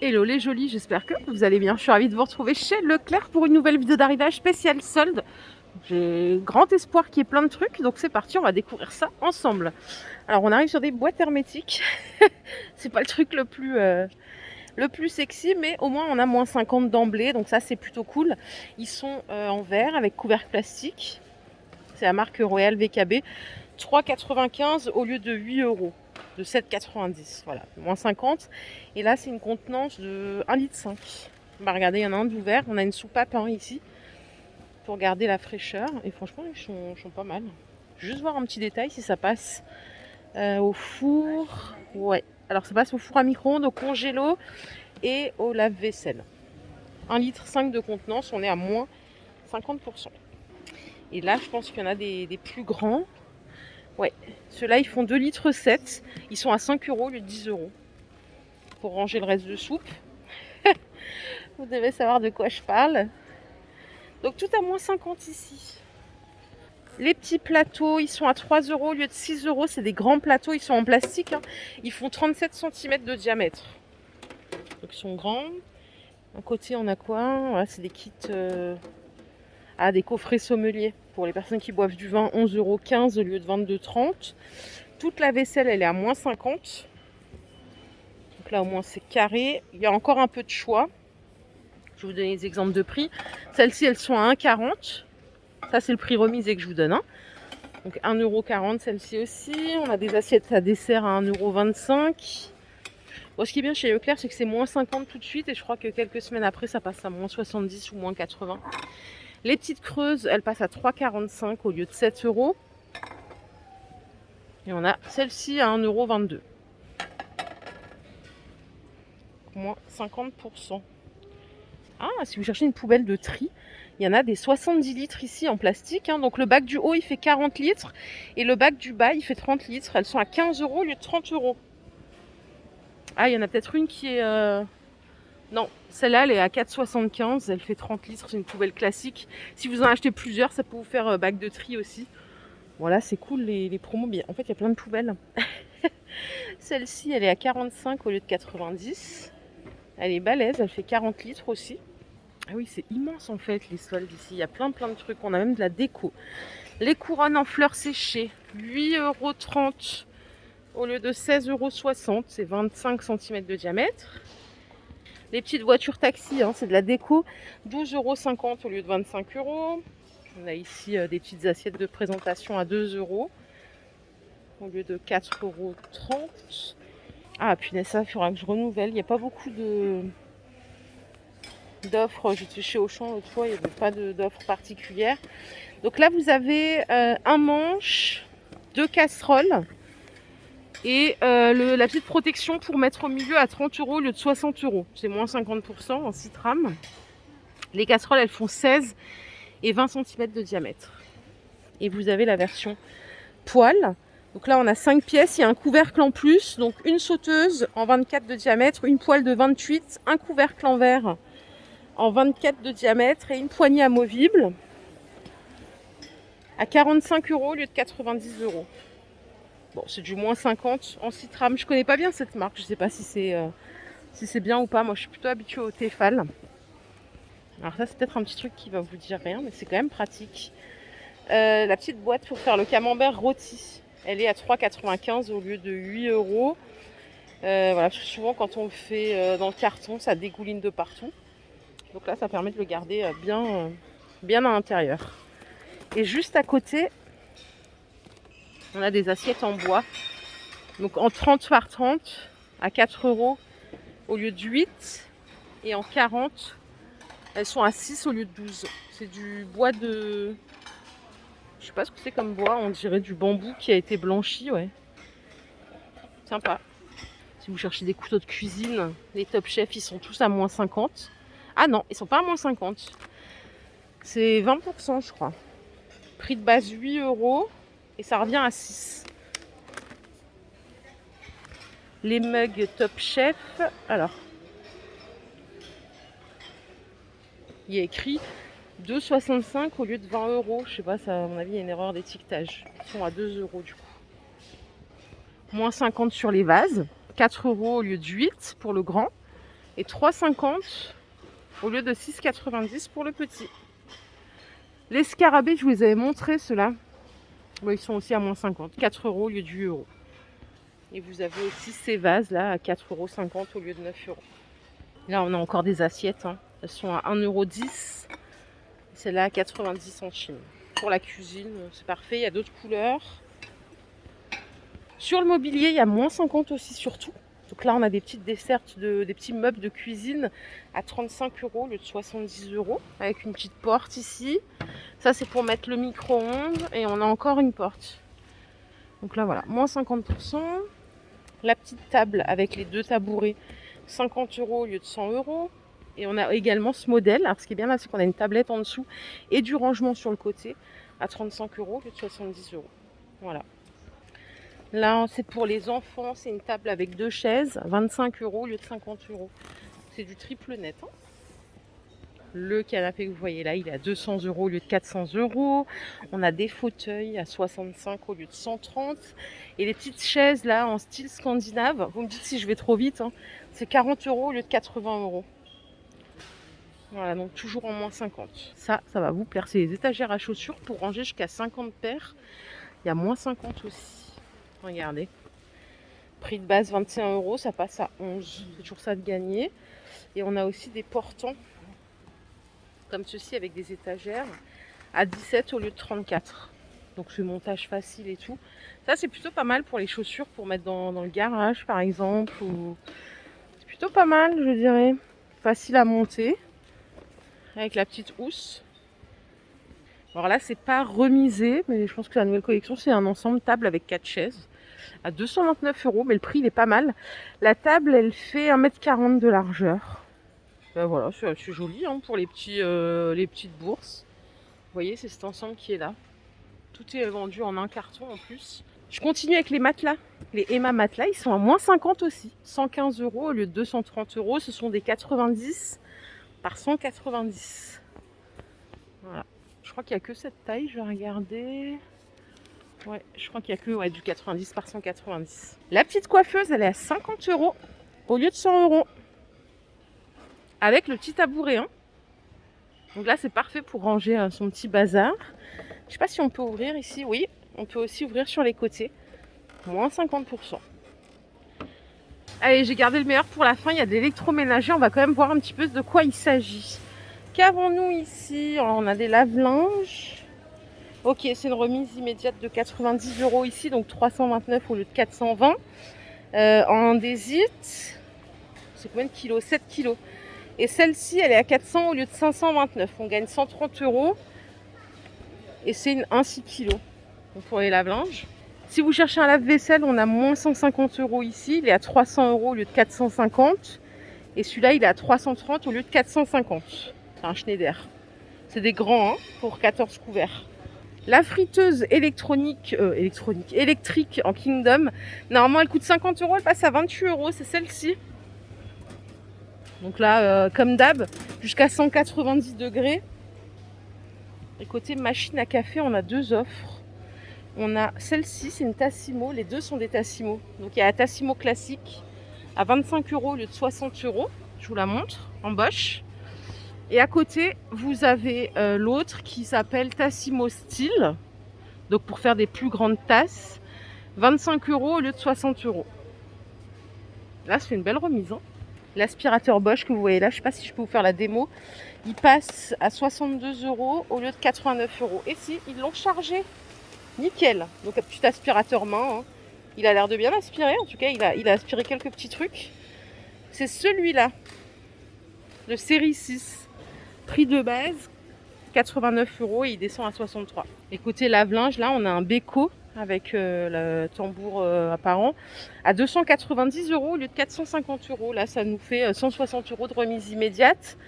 Hello les jolis, j'espère que vous allez bien. Je suis ravie de vous retrouver chez Leclerc pour une nouvelle vidéo d'arrivage spéciale solde. J'ai grand espoir qu'il y ait plein de trucs, donc c'est parti, on va découvrir ça ensemble. Alors on arrive sur des boîtes hermétiques. C'est pas le truc le plus sexy, mais au moins on a moins 50 d'emblée, donc ça c'est plutôt cool. Ils sont en verre avec couvercle plastique. C'est la marque Royal VKB. 3,95 au lieu de 8 euros. De 7,90, voilà, moins 50. Et là, c'est une contenance de 1,5 litre. Bah, regardez, il y en a un d'ouvert. On a une soupape ici pour garder la fraîcheur. Et franchement, ils sont pas mal. Juste voir un petit détail si ça passe au four. Ouais, alors ça passe au four à micro-ondes, au congélo et au lave-vaisselle. 1,5 litre de contenance, on est à moins 50%. Et là, je pense qu'il y en a des plus grands. Ouais, ceux-là ils font 2,7 litres. Ils sont à 5 euros au lieu de 10 euros. Pour ranger le reste de soupe. Vous devez savoir de quoi je parle. Donc tout à moins 50 ici. Les petits plateaux, ils sont à 3 euros au lieu de 6 euros. C'est des grands plateaux, ils sont en plastique. Ils font 37 cm de diamètre. Donc ils sont grands. À côté, on a quoi? Voilà, c'est des kits... des coffrets sommeliers. Pour les personnes qui boivent du vin, 11,15 euros au lieu de 22,30 €. Toute la vaisselle, elle est à moins 50. Donc là, au moins, c'est carré. Il y a encore un peu de choix. Je vais vous donner des exemples de prix. Celles-ci, elles sont à 1,40 €. Ça, c'est le prix remisé que je vous donne. Donc 1,40 € celle-ci aussi. On a des assiettes à dessert à 1,25 €. Bon, ce qui est bien chez Leclerc, c'est que c'est moins 50 tout de suite. Et je crois que quelques semaines après, ça passe à moins 70 ou moins 80. Les petites creuses, elles passent à 3,45 € au lieu de 7 €. Et on a celle-ci à 1,22 €. Moins 50%. Ah, si vous cherchez une poubelle de tri, il y en a des 70 litres ici en plastique. Donc le bac du haut, il fait 40 litres. Et le bac du bas, il fait 30 litres. Elles sont à 15 € au lieu de 30 €. Ah, il y en a peut-être une qui est... Non, celle-là, elle est à 4,75 €. Elle fait 30 litres. C'est une poubelle classique. Si vous en achetez plusieurs, ça peut vous faire bac de tri aussi. Voilà, c'est cool les promos. Bien. En fait, il y a plein de poubelles. Celle-ci, elle est à 45 au lieu de 90. Elle est balèze. Elle fait 40 litres aussi. Ah oui, c'est immense en fait les soldes ici. Il y a plein de trucs. On a même de la déco. Les couronnes en fleurs séchées, 8,30 € au lieu de 16,60 €. C'est 25 cm de diamètre. Les petites voitures taxi, c'est de la déco. 12,50 € au lieu de 25 €. On a ici des petites assiettes de présentation à 2 € au lieu de 4,30 €. Ah, punaise, ça, il faudra que je renouvelle. Il n'y a pas beaucoup d'offres. J'étais chez Auchan l'autre fois, il n'y avait pas d'offres particulières. Donc là, vous avez un manche, 2 casseroles et la petite protection pour mettre au milieu à 30 € au lieu de 60 €. C'est moins 50% en 6 rames. Les casseroles, elles font 16 et 20 cm de diamètre. Et vous avez la version poêle. Donc là, on a 5 pièces, il y a un couvercle en plus. Donc une sauteuse en 24 de diamètre, une poêle de 28, un couvercle en verre en 24 de diamètre et une poignée amovible à 45 € au lieu de 90 €. Bon, c'est du moins 50 en 6 rames. Je connais pas bien cette marque, je sais pas si c'est bien ou pas. Moi, je suis plutôt habituée au Tefal. Alors ça, c'est peut-être un petit truc qui va vous dire rien, mais c'est quand même pratique. La petite boîte pour faire le camembert rôti, elle est à 3,95 € au lieu de 8 €. Voilà, souvent quand on le fait dans le carton, ça dégouline de partout. Donc là, ça permet de le garder bien à l'intérieur. Et juste à côté, on a des assiettes en bois. Donc en 30 par 30 à 4 € au lieu de 8. Et en 40, elles sont à 6 au lieu de 12. C'est du bois de... Je sais pas ce que c'est comme bois, on dirait du bambou qui a été blanchi, ouais. Sympa. Si vous cherchez des couteaux de cuisine, les Top Chef, ils sont tous à moins 50. Ah non, ils sont pas à moins 50. C'est 20%, je crois. Prix de base 8 € et ça revient à 6. Les mugs Top Chef, alors, il y a écrit 2,65 € au lieu de 20 €. Je sais pas, ça, à mon avis, il y a une erreur d'étiquetage. Ils sont à 2 € du coup. Moins 50 sur les vases. 4 € au lieu de 8 pour le grand. et 3,50 au lieu de 6,90 pour le petit. Les scarabées, je vous les avais montré ceux-là. Bon, ils sont aussi à moins 50, 4 € au lieu de 8 €. Et vous avez aussi ces vases là à 4,50 € au lieu de 9 €. Là, on a encore des assiettes. Hein. Elles sont à 1,10 €. Celle-là à 90 centimes. Pour la cuisine, c'est parfait. Il y a d'autres couleurs. Sur le mobilier, il y a moins 50 aussi surtout. Donc là, on a des petites dessertes, des petits meubles de cuisine à 35 € au lieu de 70 €. Avec une petite porte ici. Ça, c'est pour mettre le micro-ondes. Et on a encore une porte. Donc là, voilà, moins 50%. La petite table avec les 2 tabourets, 50 € au lieu de 100 €. Et on a également ce modèle. Alors, ce qui est bien là, c'est qu'on a une tablette en dessous et du rangement sur le côté à 35 € au lieu de 70 €. Voilà. Là, c'est pour les enfants. C'est une table avec 2 chaises, 25 € au lieu de 50 €. C'est du triple net. Hein. Le canapé que vous voyez là, il est à 200 € au lieu de 400 €. On a des fauteuils à 65 € au lieu de 130 €. Et les petites chaises là, en style scandinave, vous me dites si je vais trop vite, hein, c'est 40 € au lieu de 80 €. Voilà, donc toujours en moins 50. Ça va vous plaire. C'est les étagères à chaussures pour ranger jusqu'à 50 paires. Il y a moins 50 aussi. Regardez. Prix de base 21 €, ça passe à 11. C'est toujours ça de gagner. Et on a aussi des portants comme ceci avec des étagères à 17 au lieu de 34. Donc ce montage facile et tout. Ça c'est plutôt pas mal pour les chaussures, pour mettre dans le garage par exemple. C'est plutôt pas mal, je dirais. Facile à monter. Avec la petite housse. Alors là c'est pas remisé, mais je pense que la nouvelle collection c'est un ensemble table avec 4 chaises. À 229 €, mais le prix il est pas mal. La table elle fait 1,40 m de largeur. Ben voilà, c'est joli hein, pour les petites bourses. Vous voyez, c'est cet ensemble qui est là. Tout est vendu en un carton en plus. Je continue avec les matelas. Les Emma matelas, ils sont à moins 50 aussi. 115 € au lieu de 230 €. Ce sont des 90 par 190. Voilà. Je crois qu'il n'y a que cette taille, je vais regarder. Ouais, je crois qu'il n'y a que du 90 par 190. La petite coiffeuse, elle est à 50 € au lieu de 100 €. Avec le petit tabouret. Hein. Donc là, c'est parfait pour ranger son petit bazar. Je sais pas si on peut ouvrir ici. Oui, on peut aussi ouvrir sur les côtés. Moins 50%. Allez, j'ai gardé le meilleur pour la fin. Il y a de l'électroménager. On va quand même voir un petit peu de quoi il s'agit. Qu'avons-nous ici? Alors, on a des lave-linges. Ok, c'est une remise immédiate de 90 € ici. Donc 329 au lieu de 420. En andésite. C'est combien de kilos? 7 kilos. Et celle-ci, elle est à 400 au lieu de 529. On gagne 130 €. Et c'est une 1,6 kg. Donc pour les lave-linges. Si vous cherchez un lave-vaisselle, on a moins 150 € ici. Il est à 300 € au lieu de 450. Et celui-là, il est à 330 au lieu de 450. C'est un Schneider. C'est des grands, hein, pour 14 couverts. La friteuse électrique en Kingdom. Normalement, elle coûte 50 €. Elle passe à 28 €. C'est celle-ci. Donc là, comme d'hab, jusqu'à 190 degrés. Et côté machine à café, on a 2 offres. On a celle-ci, c'est une Tassimo. Les deux sont des Tassimo. Donc il y a la Tassimo classique à 25 € au lieu de 60 €. Je vous la montre en Bosch. Et à côté, vous avez l'autre qui s'appelle Tassimo Steel. Donc pour faire des plus grandes tasses. 25 € au lieu de 60 €. Là, c'est une belle remise. Hein. L'aspirateur Bosch que vous voyez là, je ne sais pas si je peux vous faire la démo, il passe à 62 € au lieu de 89 €. Et si, ils l'ont chargé. Nickel. Donc un petit aspirateur main. Hein. Il a l'air de bien aspirer. En tout cas, il a aspiré quelques petits trucs. C'est celui-là. Le série 6. Prix de base, 89 € et il descend à 63. Et côté lave-linge, là, on a un Beko avec le tambour apparent à 290 € au lieu de 450 €. Là, ça nous fait 160 € de remise immédiate.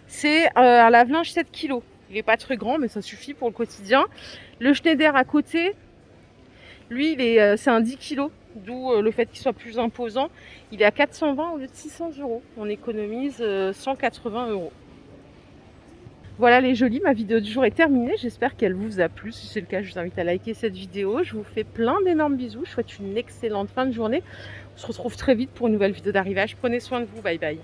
C'est un lave-linge 7 kg. Il n'est pas très grand, mais ça suffit pour le quotidien. Le Schneider à côté, lui, c'est un 10 kg, d'où le fait qu'il soit plus imposant. Il est à 420 au lieu de 600 €. On économise 180 €. Voilà les jolis, ma vidéo du jour est terminée. J'espère qu'elle vous a plu. Si c'est le cas, je vous invite à liker cette vidéo. Je vous fais plein d'énormes bisous. Je vous souhaite une excellente fin de journée. On se retrouve très vite pour une nouvelle vidéo d'arrivage. Prenez soin de vous. Bye bye.